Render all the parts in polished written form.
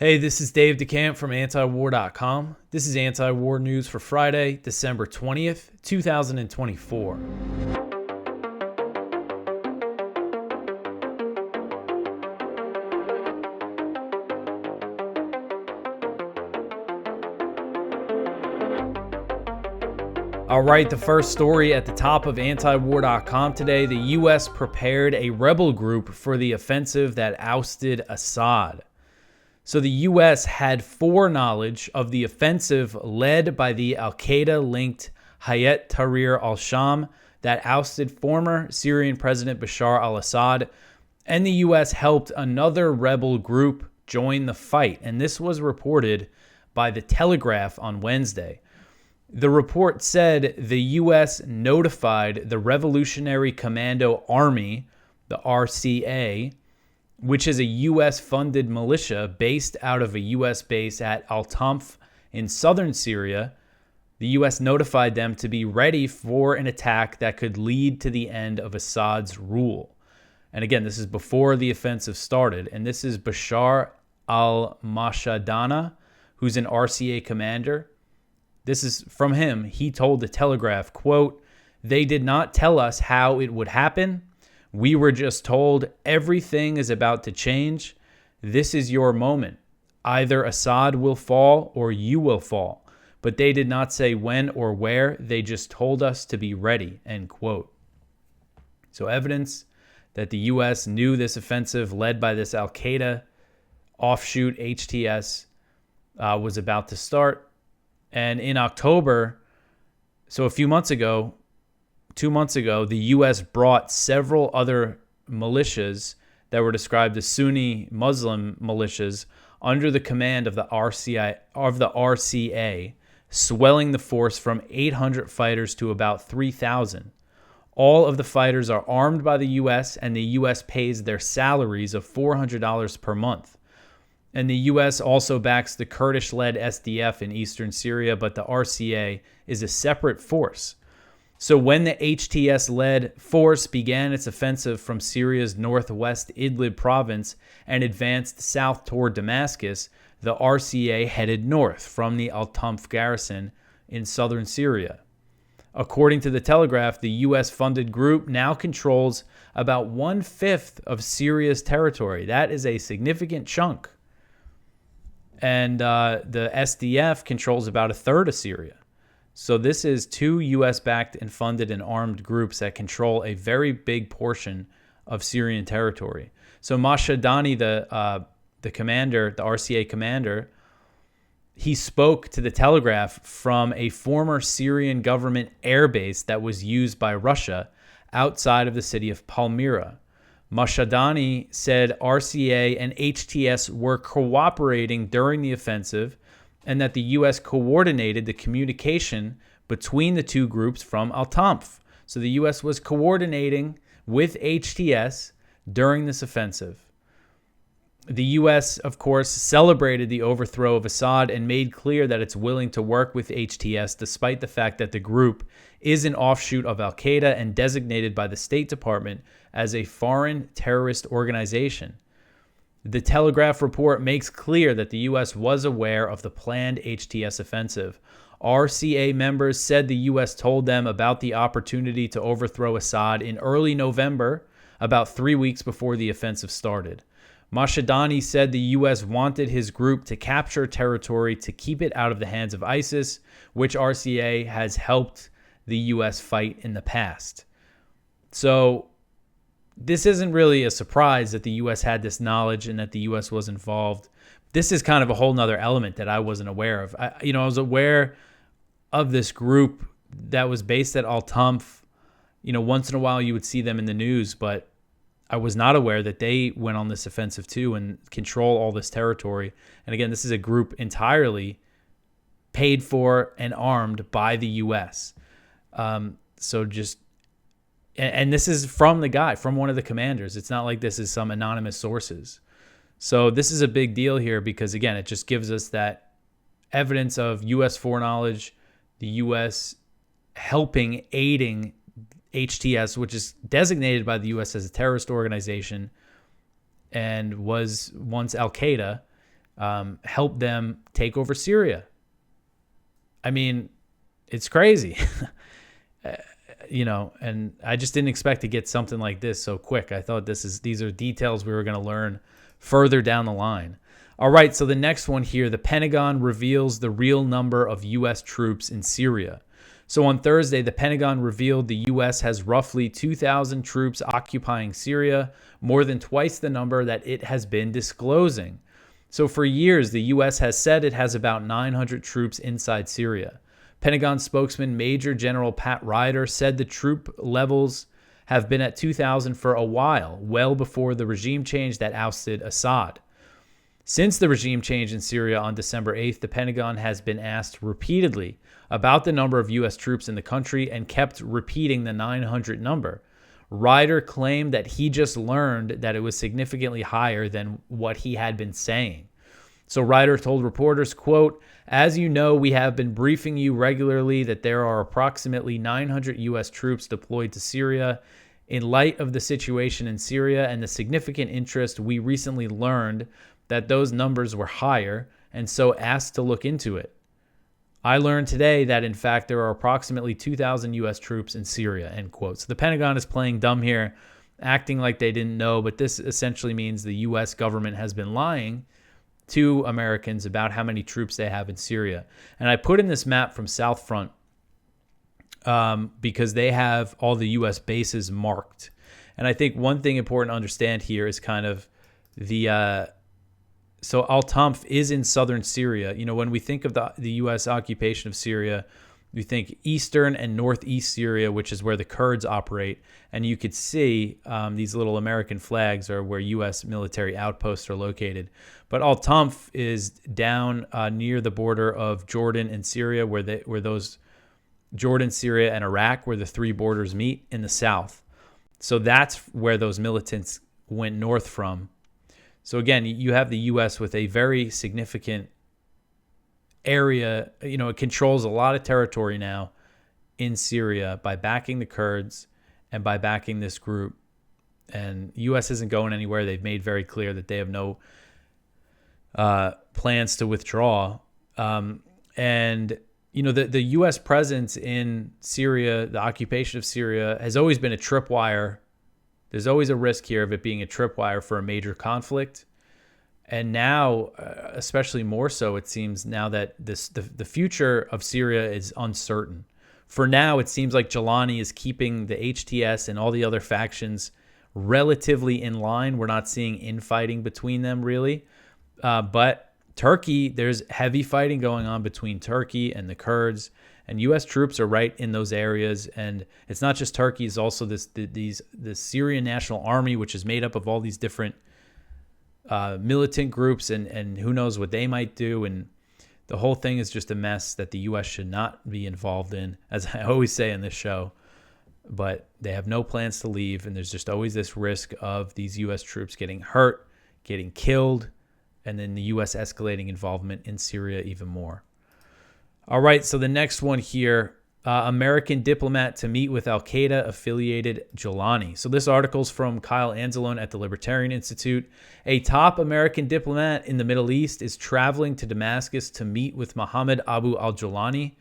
Hey, this is Dave DeCamp from antiwar.com. This is anti-war news for Friday, December 20th, 2024. All right, the first story at the top of antiwar.com today, the U.S. prepared a rebel group for the offensive that ousted Assad. So the U.S. had foreknowledge of the offensive led by the Al-Qaeda-linked Hayat Tahrir al-Sham that ousted former Syrian President Bashar al-Assad, and the U.S. helped another rebel group join the fight. And this was reported by The Telegraph on Wednesday. The report said the U.S. notified the Revolutionary Commando Army, the RCA, which is a U.S.-funded militia based out of a U.S. base at Al-Tanf in southern Syria. The U.S. notified them to be ready for an attack that could lead to the end of Assad's rule. And again, this is before the offensive started. And this is Bashar al-Mashadana, who's an RCA commander. This is from him. He told The Telegraph, quote, "They did not tell us how it would happen. We were just told everything is about to change. This is your moment. Either Assad will fall or you will fall. But they did not say when or where. They just told us to be ready," end quote. So evidence that the U.S. knew this offensive led by this Al-Qaeda offshoot HTS was about to start. And in October, so a few months ago, 2 months ago, the U.S. brought several other militias that were described as Sunni Muslim militias under the command of the RCA, swelling the force from 800 fighters to about 3,000. All of the fighters are armed by the U.S., and the U.S. pays their salaries of $400 per month. And the U.S. also backs the Kurdish-led SDF in eastern Syria, but the RCA is a separate force. So when the HTS-led force began its offensive from Syria's northwest Idlib province and advanced south toward Damascus, the RCA headed north from the Al-Tanf garrison in southern Syria. According to The Telegraph, the U.S.-funded group now controls about 1/5 of Syria's territory. That is a significant chunk. And the SDF controls about 1/3 of Syria. So this is two U.S.-backed and funded and armed groups that control a very big portion of Syrian territory. So Mashadani, the commander, the RCA commander, he spoke to The Telegraph from a former Syrian government airbase that was used by Russia outside of the city of Palmyra. Mashadani said RCA and HTS were cooperating during the offensive and that the U.S. coordinated the communication between the two groups from Al-Tanf. So the U.S. was coordinating with HTS during this offensive. The U.S., of course, celebrated the overthrow of Assad and made clear that it's willing to work with HTS despite the fact that the group is an offshoot of Al-Qaeda and designated by the State Department as a foreign terrorist organization. The Telegraph report makes clear that the U.S. was aware of the planned HTS offensive. RCA members said the U.S. told them about the opportunity to overthrow Assad in early November, about 3 weeks before the offensive started. Mashadani said the U.S. wanted his group to capture territory to keep it out of the hands of ISIS, which RCA has helped the U.S. fight in the past. So this isn't really a surprise that the U.S. had this knowledge and that the U.S. was involved. This is kind of a whole nother element that I wasn't aware of. I was aware of this group that was based at Al-Tanf. Once in a while you would see them in the news, but I was not aware that they went on this offensive too and control all this territory. And again, this is a group entirely paid for and armed by the U.S. And this is from the guy, from one of the commanders. It's not like this is some anonymous sources. So this is a big deal here because, again, it just gives us that evidence of U.S. foreknowledge, the U.S. helping, aiding HTS, which is designated by the U.S. as a terrorist organization and was once Al-Qaeda, help them take over Syria. I mean, it's crazy. And I just didn't expect to get something like this so quick. I thought these are details we were going to learn further down the line. All right, so the next one here, the Pentagon reveals the real number of U.S. troops in Syria. So on Thursday, the Pentagon revealed the U.S. has roughly 2,000 troops occupying Syria, more than twice the number that it has been disclosing. So for years, the U.S. has said it has about 900 troops inside Syria. Pentagon spokesman Major General Pat Ryder said the troop levels have been at 2,000 for a while, well before the regime change that ousted Assad. Since the regime change in Syria on December 8th, the Pentagon has been asked repeatedly about the number of U.S. troops in the country and kept repeating the 900 number. Ryder claimed that he just learned that it was significantly higher than what he had been saying. So Ryder told reporters, quote, "As you know, we have been briefing you regularly that there are approximately 900 U.S. troops deployed to Syria. In light of the situation in Syria and the significant interest, we recently learned that those numbers were higher and so asked to look into it. I learned today that, in fact, there are approximately 2,000 U.S. troops in Syria," end quote. So the Pentagon is playing dumb here, acting like they didn't know, but this essentially means the U.S. government has been lying to Americans about how many troops they have in Syria. And I put in this map from South Front because they have all the U.S. bases marked. And I think one thing important to understand here is kind of so Al-Tanf is in southern Syria. When we think of the U.S. occupation of Syria, we think eastern and northeast Syria, which is where the Kurds operate. And you could see these little American flags are where U.S. military outposts are located. But Al-Tanf is down near the border of Jordan and Syria, where those Jordan, Syria, and Iraq, where the three borders meet in the south. So that's where those militants went north from. So again, you have the U.S. with a very significant area. It controls a lot of territory now in Syria by backing the Kurds and by backing this group. And the U.S. isn't going anywhere. They've made very clear that they have no plans to withdraw. The U.S. presence in Syria, the occupation of Syria, has always been a tripwire. There's always a risk here of it being a tripwire for a major conflict. And now, especially more so, it seems now that the future of Syria is uncertain. For now, it seems like Julani is keeping the HTS and all the other factions relatively in line. We're not seeing infighting between them, really. But Turkey, there's heavy fighting going on between Turkey and the Kurds. And U.S. troops are right in those areas. And it's not just Turkey, it's also the Syrian National Army, which is made up of all these different militant groups, and who knows what they might do. And the whole thing is just a mess that the U.S. should not be involved in, as I always say in this show. But they have no plans to leave, and there's just always this risk of these U.S. troops getting hurt, getting killed, and then the U.S. escalating involvement in Syria even more. All right, so the next one here, American diplomat to meet with Al-Qaeda affiliated Julani. So this article's from Kyle Anzalone at the Libertarian Institute. A top American diplomat in the Middle East is traveling to Damascus to meet with Mohammed Abu al-Julani.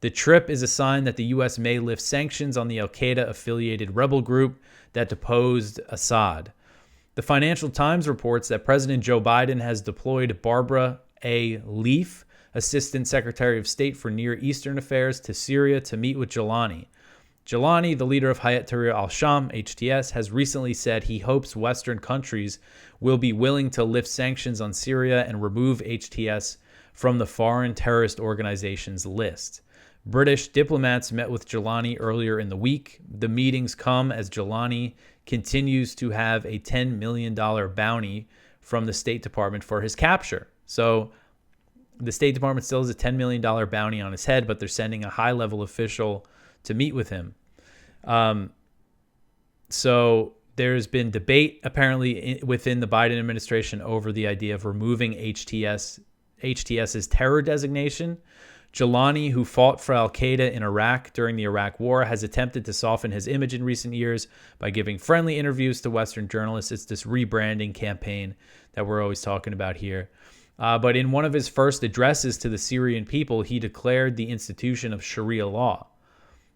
The trip is a sign that the U.S. may lift sanctions on the Al-Qaeda affiliated rebel group that deposed Assad. The Financial Times reports that President Joe Biden has deployed Barbara A. Leaf, Assistant Secretary of State for Near Eastern Affairs, to Syria to meet with Julani. Julani, the leader of Hayat Tahrir al-Sham, HTS, has recently said he hopes Western countries will be willing to lift sanctions on Syria and remove HTS from the foreign terrorist organization's list. British diplomats met with Julani earlier in the week. The meetings come as Julani continues to have a $10 million bounty from the State Department for his capture. So the State Department still has a $10 million bounty on his head, but they're sending a high-level official to meet with him. So there's been debate, apparently, within the Biden administration over the idea of removing HTS's terror designation. Julani, who fought for Al-Qaeda in Iraq during the Iraq War, has attempted to soften his image in recent years by giving friendly interviews to Western journalists. It's this rebranding campaign that we're always talking about here. But in one of his first addresses to the Syrian people, he declared the institution of Sharia law.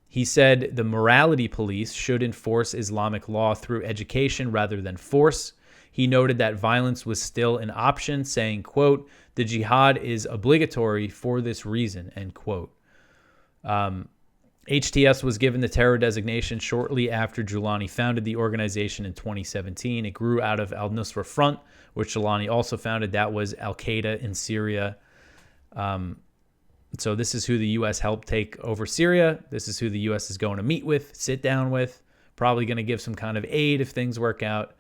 He said the morality police should enforce Islamic law through education rather than force. He noted that violence was still an option, saying, quote, the jihad is obligatory for this reason, end quote. HTS was given the terror designation shortly after Julani founded the organization in 2017. It grew out of Al-Nusra Front, which Julani also founded. That was Al-Qaeda in Syria. So this is who the U.S. helped take over Syria. This is who the U.S. is going to meet with, sit down with, probably going to give some kind of aid if things work out.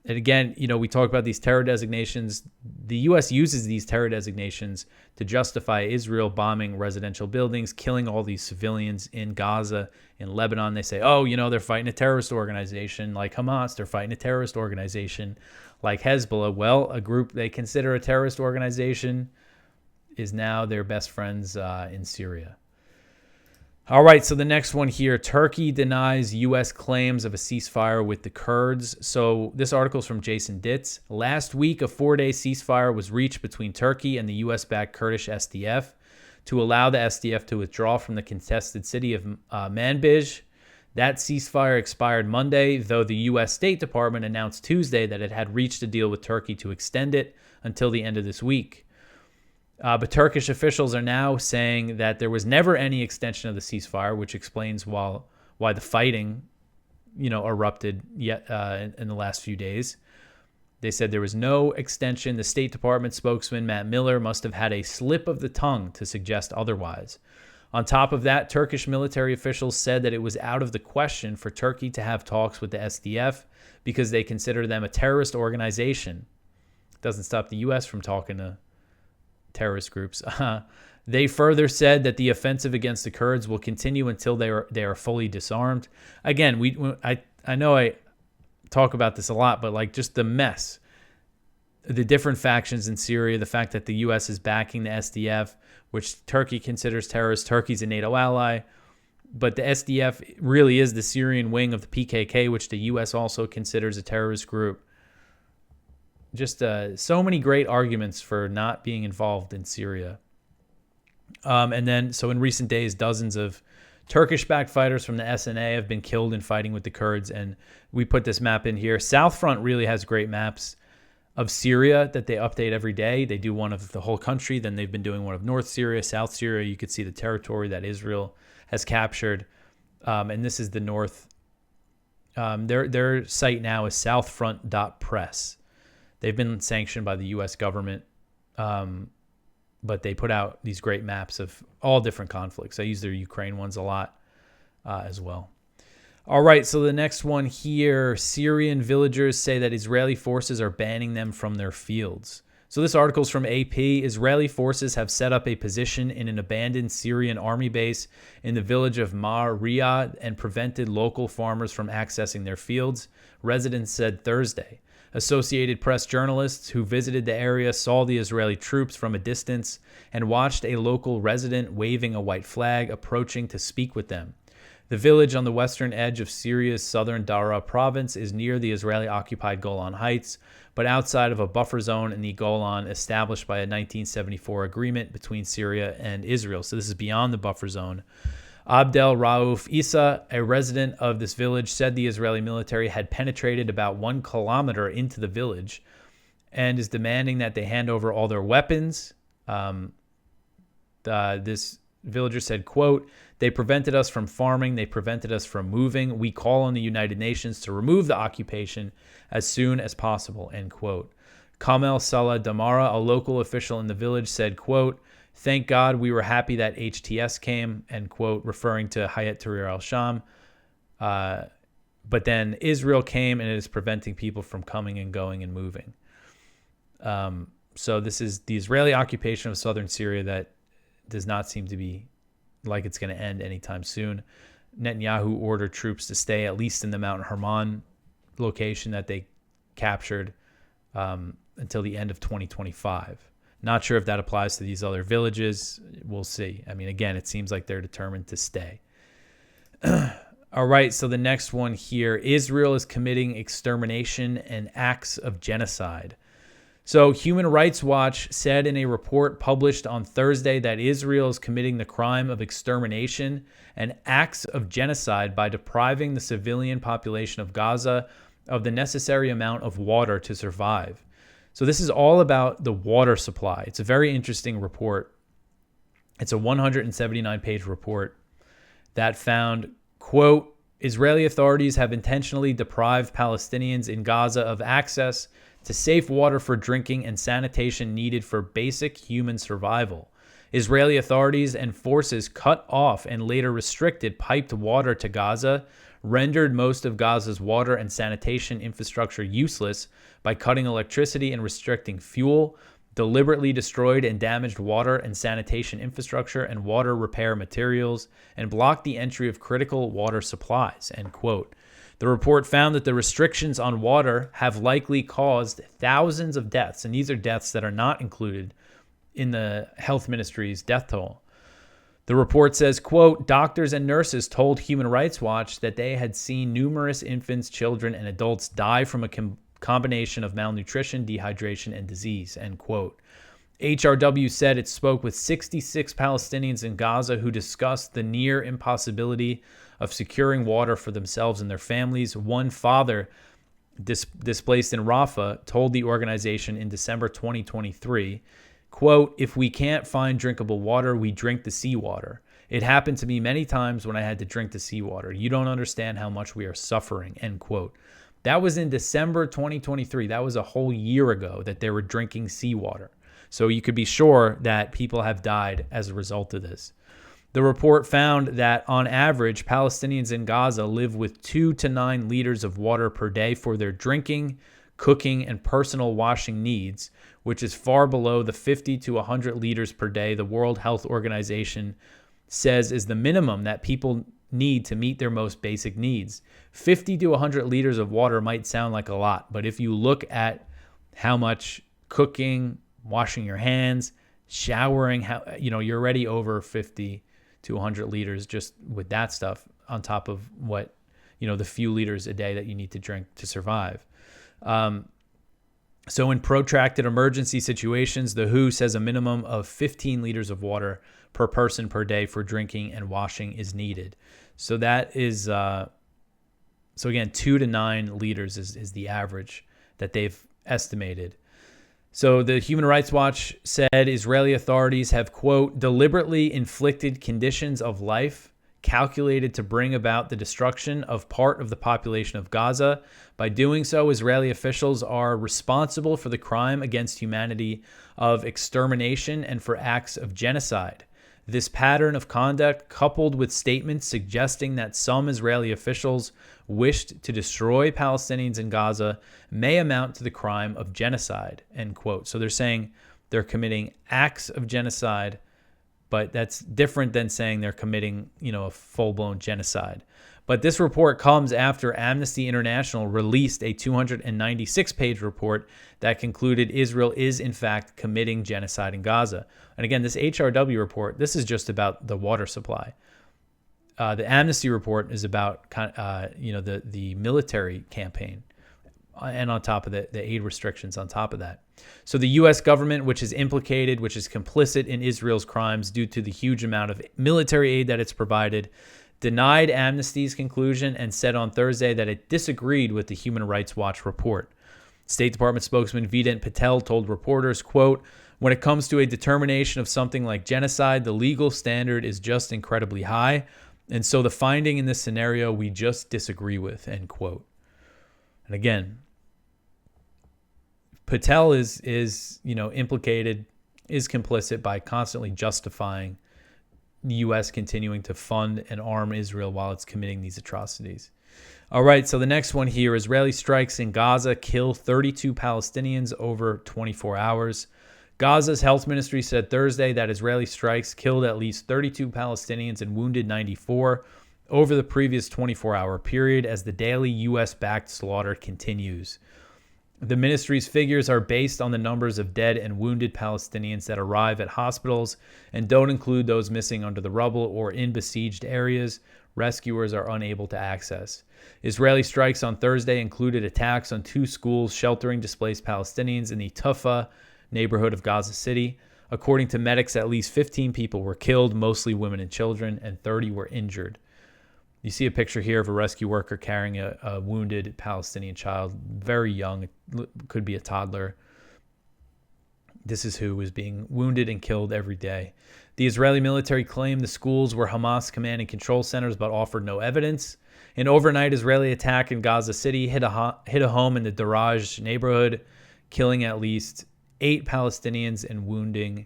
And again, we talk about these terror designations. The U.S. uses these terror designations to justify Israel bombing residential buildings, killing all these civilians in Gaza, in Lebanon. They say, oh, they're fighting a terrorist organization like Hamas. They're fighting a terrorist organization like Hezbollah. Well, a group they consider a terrorist organization is now their best friends in Syria. All right, so the next one here, Turkey denies U.S. claims of a ceasefire with the Kurds. So this article is from Jason Ditz. Last week, a 4-day ceasefire was reached between Turkey and the U.S.-backed Kurdish SDF to allow the SDF to withdraw from the contested city of Manbij. That ceasefire expired Monday, though the U.S. State Department announced Tuesday that it had reached a deal with Turkey to extend it until the end of this week. But Turkish officials are now saying that there was never any extension of the ceasefire, which explains why the fighting, erupted yet in the last few days. They said there was no extension. The State Department spokesman, Matt Miller, must have had a slip of the tongue to suggest otherwise. On top of that, Turkish military officials said that it was out of the question for Turkey to have talks with the SDF because they consider them a terrorist organization. It doesn't stop the U.S. from talking to terrorist groups. They further said that the offensive against the Kurds will continue until they are fully disarmed. Again, I know I talk about this a lot, but just the mess, the different factions in Syria, the fact that the U.S. is backing the SDF, which Turkey considers terrorists. Turkey's a NATO ally, but the SDF really is the Syrian wing of the PKK, which the U.S. also considers a terrorist group. Just so many great arguments for not being involved in Syria. And then, so in recent days, dozens of Turkish-backed fighters from the SNA have been killed in fighting with the Kurds. And we put this map in here. South Front really has great maps of Syria that they update every day. They do one of the whole country. Then they've been doing one of North Syria, South Syria. You could see the territory that Israel has captured. And this is the North. Their site now is southfront.press. They've been sanctioned by the U.S. government, but they put out these great maps of all different conflicts. I use their Ukraine ones a lot as well. All right, so the next one here, Syrian villagers say that Israeli forces are banning them from their fields. So this article is from AP. Israeli forces have set up a position in an abandoned Syrian army base in the village of Mar Riyadh and prevented local farmers from accessing their fields, residents said Thursday. Associated Press journalists who visited the area saw the Israeli troops from a distance and watched a local resident waving a white flag approaching to speak with them. The village on the western edge of Syria's southern Daraa province is near the Israeli-occupied Golan Heights, but outside of a buffer zone in the Golan established by a 1974 agreement between Syria and Israel. So this is beyond the buffer zone. Abdel Rauf Issa, a resident of this village, said the Israeli military had penetrated about 1 kilometer into the village and is demanding that they hand over all their weapons. This villager said, quote, they prevented us from farming. They prevented us from moving. We call on the United Nations to remove the occupation as soon as possible, end quote. Kamel Salah Damara, a local official in the village, said, quote, thank God we were happy that HTS came, end quote, referring to Hayat Tahrir al-Sham. But then Israel came and it is preventing people from coming and going and moving. So this is the Israeli occupation of southern Syria that does not seem to be like it's going to end anytime soon. Netanyahu ordered troops to stay at least in the Mount Hermon location that they captured until the end of 2025. Not sure if that applies to these other villages. We'll see. I mean, again, it seems like they're determined to stay. All right, so the next one here. Israel is committing extermination and acts of genocide. So Human Rights Watch said in a report published on Thursday that Israel is committing the crime of extermination and acts of genocide by depriving the civilian population of Gaza of the necessary amount of water to survive. So this is all about the water supply. It's a very interesting report. It's a 179-page report that found, quote, Israeli authorities have intentionally deprived Palestinians in Gaza of access to safe water for drinking and sanitation needed for basic human survival. Israeli authorities and forces cut off and later restricted piped water to Gaza, rendered most of Gaza's water and sanitation infrastructure useless by cutting electricity and restricting fuel, deliberately destroyed and damaged water and sanitation infrastructure and water repair materials, and blocked the entry of critical water supplies, end quote. The report found that the restrictions on water have likely caused thousands of deaths, and these are deaths that are not included in the health ministry's death toll. The report says, quote, doctors and nurses told Human Rights Watch that they had seen numerous infants, children, and adults die from a combination of malnutrition, dehydration, and disease, end quote. HRW said it spoke with 66 Palestinians in Gaza who discussed the near impossibility of securing water for themselves and their families. One father displaced in Rafah told the organization in December 2023, quote, if we can't find drinkable water, we drink the seawater. It happened to me many times when I had to drink the seawater. You don't understand how much we are suffering, end quote. That was in December 2023. That was a whole year ago that they were drinking seawater. So you could be sure that people have died as a result of this. The report found that on average, Palestinians in Gaza live with 2 to 9 liters of water per day for their drinking, cooking, and personal washing needs, which is far below the 50 to 100 liters per day the World Health Organization says is the minimum that people need to meet their most basic needs. 50 to 100 liters of water might sound like a lot, but if you look at how much cooking, washing your hands, showering, you're already over 50 to 100 liters just with that stuff on top of what, the few liters a day that you need to drink to survive. So in protracted emergency situations, the WHO says a minimum of 15 liters of water per person per day for drinking and washing is needed. So that is, so again, 2 to 9 liters is the average that they've estimated. So the Human Rights Watch said Israeli authorities have, quote, deliberately inflicted conditions of life calculated to bring about the destruction of part of the population of Gaza. By doing so, Israeli officials are responsible for the crime against humanity of extermination and for acts of genocide. This pattern of conduct, coupled with statements suggesting that some Israeli officials wished to destroy Palestinians in Gaza, may amount to the crime of genocide, end quote. So they're saying they're committing acts of genocide, but that's different than saying they're committing, a full-blown genocide. But this report comes after Amnesty International released a 296-page report that concluded Israel is, in fact, committing genocide in Gaza. And again, this HRW report, this is just about the water supply. The Amnesty report is about, the military campaign, and on top of the aid restrictions on top of that. So the U.S. government, which is implicated, which is complicit in Israel's crimes due to the huge amount of military aid that it's provided, denied Amnesty's conclusion and said on Thursday that it disagreed with the Human Rights Watch report. State Department spokesman Vedant Patel told reporters, quote, when it comes to a determination of something like genocide, the legal standard is just incredibly high. And so the finding in this scenario, we just disagree with, end quote. And again, Patel is implicated, is complicit by constantly justifying the U.S. continuing to fund and arm Israel while it's committing these atrocities. All right, so the next one here, Israeli strikes in Gaza kill 32 Palestinians over 24 hours. Gaza's health ministry said Thursday that Israeli strikes killed at least 32 Palestinians and wounded 94 over the previous 24-hour period as the daily U.S.-backed slaughter continues. The ministry's figures are based on the numbers of dead and wounded Palestinians that arrive at hospitals and don't include those missing under the rubble or in besieged areas. rescuers are unable to access. Israeli strikes on Thursday included attacks on 2 schools sheltering displaced Palestinians in the Tufa neighborhood of Gaza City. According to medics, at least 15 people were killed, mostly women and children, and 30 were injured. You see a picture here of a rescue worker carrying a wounded Palestinian child, very young, could be a toddler. This is who is being wounded and killed every day. The Israeli military claimed the schools were Hamas command and control centers, but offered no evidence. An overnight Israeli attack in Gaza City hit a home in the Daraj neighborhood, killing at least 8 Palestinians and wounding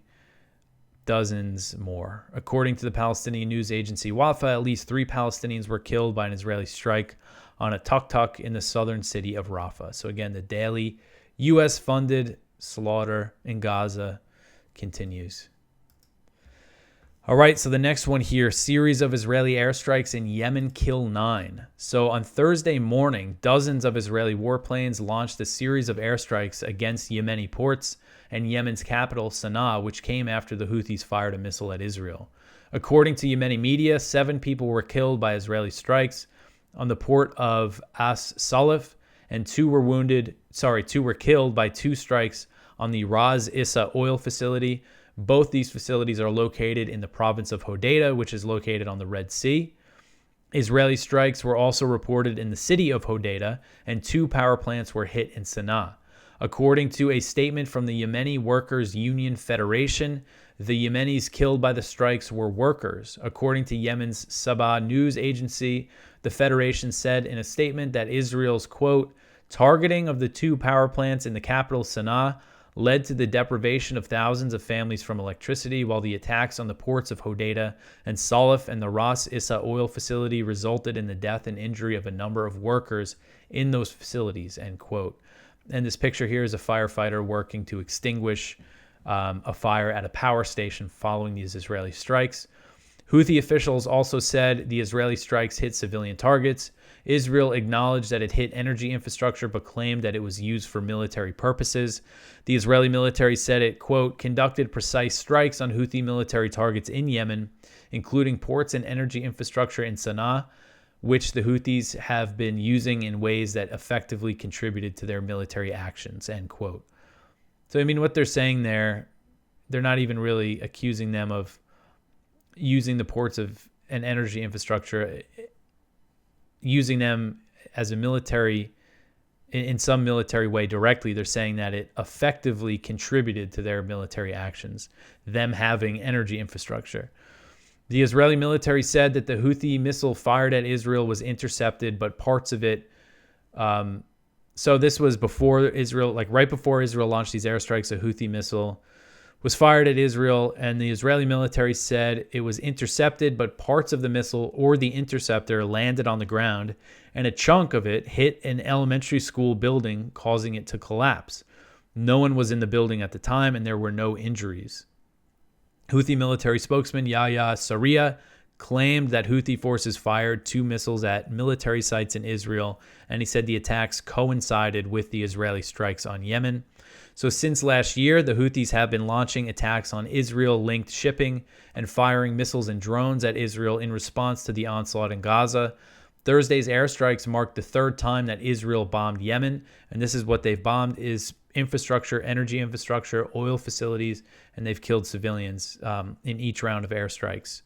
dozens more. According to the Palestinian news agency Wafa, at least 3 Palestinians were killed by an Israeli strike on a tuk-tuk in the southern city of Rafah. So again, the daily U.S.-funded slaughter in Gaza continues. All right, so the next one here, series of Israeli airstrikes in Yemen kill 9. So on Thursday morning, dozens of Israeli warplanes launched a series of airstrikes against Yemeni ports and Yemen's capital, Sana'a, which came after the Houthis fired a missile at Israel. According to Yemeni media, 7 people were killed by Israeli strikes on the port of As Salif, and 2 were killed by 2 strikes on the Ras Issa oil facility. Both these facilities are located in the province of Hodeidah, which is located on the Red Sea. Israeli strikes were also reported in the city of Hodeidah, and 2 power plants were hit in Sana'a. According to a statement from the Yemeni Workers' Union Federation, the Yemenis killed by the strikes were workers. According to Yemen's Sabah news agency, the Federation said in a statement that Israel's, quote, targeting of the 2 power plants in the capital, Sana'a, led to the deprivation of thousands of families from electricity, while the attacks on the ports of Hodeidah and Salif and the Ras Issa oil facility resulted in the death and injury of a number of workers in those facilities, end quote. And this picture here is a firefighter working to extinguish a fire at a power station following these Israeli strikes. Houthi officials also said the Israeli strikes hit civilian targets. Israel acknowledged that it hit energy infrastructure, but claimed that it was used for military purposes. The Israeli military said it, quote, conducted precise strikes on Houthi military targets in Yemen, including ports and energy infrastructure in Sana'a, which the Houthis have been using in ways that effectively contributed to their military actions, end quote. So, I mean, what they're saying there, they're not even really accusing them of using the ports of an energy infrastructure, using them as a military, in some military way directly. They're saying that it effectively contributed to their military actions, them having energy infrastructure. The Israeli military said that the Houthi missile fired at Israel was intercepted, but parts of it, so this was before Israel, like right before Israel launched these airstrikes, a Houthi missile was fired at Israel, and the Israeli military said it was intercepted, but parts of the missile or the interceptor landed on the ground, and a chunk of it hit an elementary school building, causing it to collapse. No one was in the building at the time, and there were no injuries. Houthi military spokesman Yahya Sarria claimed that Houthi forces fired 2 missiles at military sites in Israel, and he said the attacks coincided with the Israeli strikes on Yemen. So since last year, the Houthis have been launching attacks on Israel-linked shipping and firing missiles and drones at Israel in response to the onslaught in Gaza. Thursday's airstrikes marked the 3rd time that Israel bombed Yemen, and this is what they've bombed is infrastructure, energy infrastructure, oil facilities, and they've killed civilians in each round of airstrikes.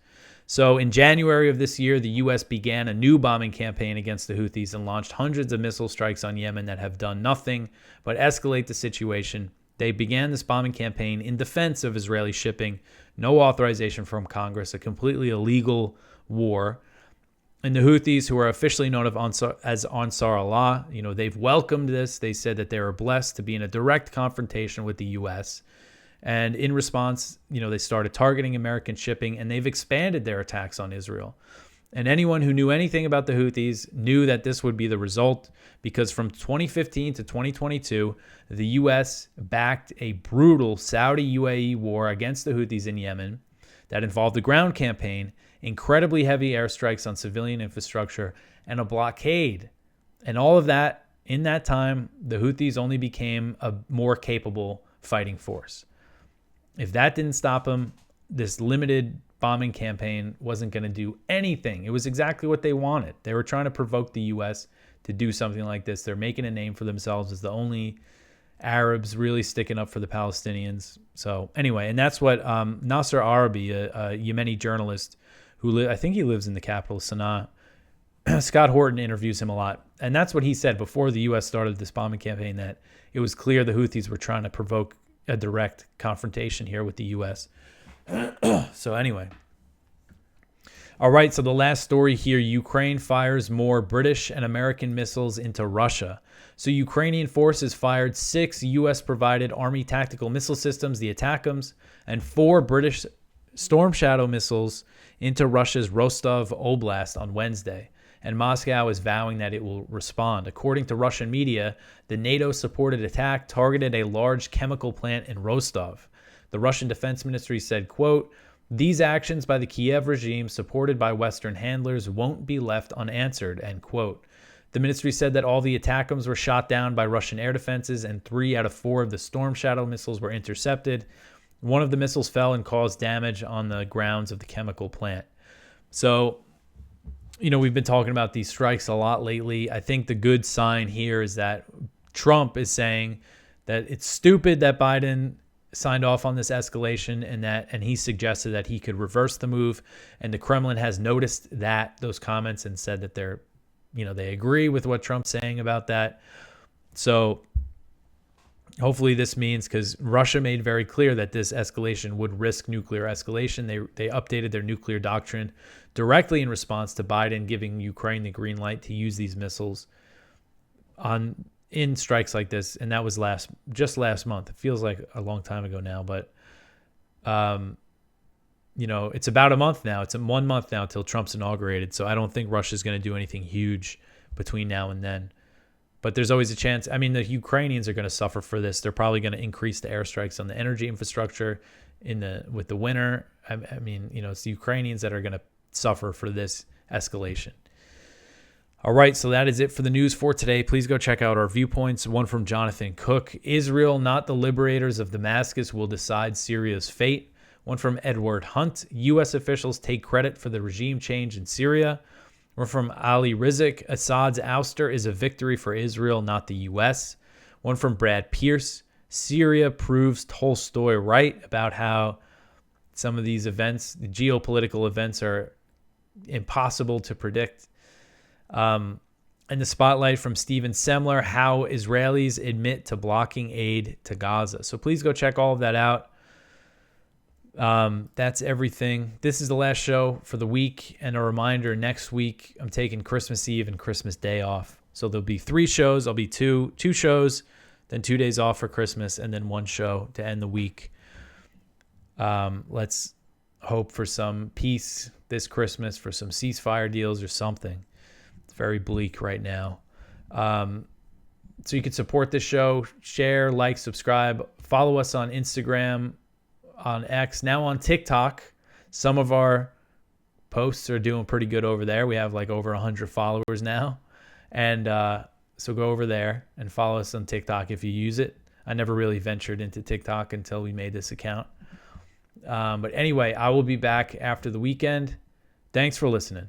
So in January of this year, the U.S. began a new bombing campaign against the Houthis and launched hundreds of missile strikes on Yemen that have done nothing but escalate the situation. They began this bombing campaign in defense of Israeli shipping, no authorization from Congress, a completely illegal war. And the Houthis, who are officially known as Ansar Allah, they've welcomed this. They said that they were blessed to be in a direct confrontation with the U.S., and in response, they started targeting American shipping, and they've expanded their attacks on Israel. And anyone who knew anything about the Houthis knew that this would be the result, because from 2015 to 2022, the U.S. backed a brutal Saudi-UAE war against the Houthis in Yemen that involved a ground campaign, incredibly heavy airstrikes on civilian infrastructure, and a blockade. And all of that, in that time, the Houthis only became a more capable fighting force. If that didn't stop them, this limited bombing campaign wasn't going to do anything. It was exactly what they wanted. They were trying to provoke the U.S. to do something like this. They're making a name for themselves as the only Arabs really sticking up for the Palestinians. So anyway, and that's what Nasser Arabi, a Yemeni journalist I think he lives in the capital, Sana'a. Scott Horton interviews him a lot. And that's what he said before the U.S. started this bombing campaign, that it was clear the Houthis were trying to provoke a direct confrontation here with the U.S. So anyway. All right, so the last story here, Ukraine fires more British and American missiles into Russia. So Ukrainian forces fired 6 U.S.-provided Army tactical missile systems, the ATACMS, and 4 British Storm Shadow missiles into Russia's Rostov Oblast on Wednesday. And Moscow is vowing that it will respond. According to Russian media, the NATO-supported attack targeted a large chemical plant in Rostov. The Russian Defense Ministry said, quote, "These actions by the Kiev regime, supported by Western handlers, won't be left unanswered," end quote. The ministry said that all the ATACMS were shot down by Russian air defenses, and 3 out of 4 of the Storm Shadow missiles were intercepted. One of the missiles fell and caused damage on the grounds of the chemical plant. So, we've been talking about these strikes a lot lately. I think the good sign here is that Trump is saying that it's stupid that Biden signed off on this escalation, and he suggested that he could reverse the move. And the Kremlin has noticed those comments and said that they agree with what Trump's saying about that. So hopefully this means, because Russia made very clear that this escalation would risk nuclear escalation. They updated their nuclear doctrine directly in response to Biden giving Ukraine the green light to use these missiles in strikes like this. And that was just last month. It feels like a long time ago now, but it's about a month now. It's 1 month now till Trump's inaugurated. So I don't think Russia's going to do anything huge between now and then. But there's always a chance. I mean, the Ukrainians are going to suffer for this. They're probably going to increase the airstrikes on the energy infrastructure with the winter. I mean, it's the Ukrainians that are going to suffer for this escalation. All right, so that is it for the news for today. Please go check out our viewpoints. One from Jonathan Cook. Israel, not the liberators of Damascus, will decide Syria's fate. One from Edward Hunt. U.S. officials take credit for the regime change in Syria. One from Ali Rizik. Assad's ouster is a victory for Israel, not the U.S. One from Brad Pierce. Syria proves Tolstoy right about how some of these events, the geopolitical events, are impossible to predict. And the spotlight from Steven Semler, how Israelis admit to blocking aid to Gaza. So please go check all of that out. That's everything. This is the last show for the week. And a reminder, next week, I'm taking Christmas Eve and Christmas Day off. So there'll be 3 shows. I'll be two shows, then 2 days off for Christmas, and then 1 show to end the week. Let's hope for some peace this Christmas, for some ceasefire deals or something. It's very bleak right now. So you can support this show, share, like, subscribe, follow us on Instagram, on X, now on TikTok. Some of our posts are doing pretty good over there. We have like over 100 followers now. And so go over there and follow us on TikTok if you use it. I never really ventured into TikTok until we made this account. But anyway, I will be back after the weekend. Thanks for listening.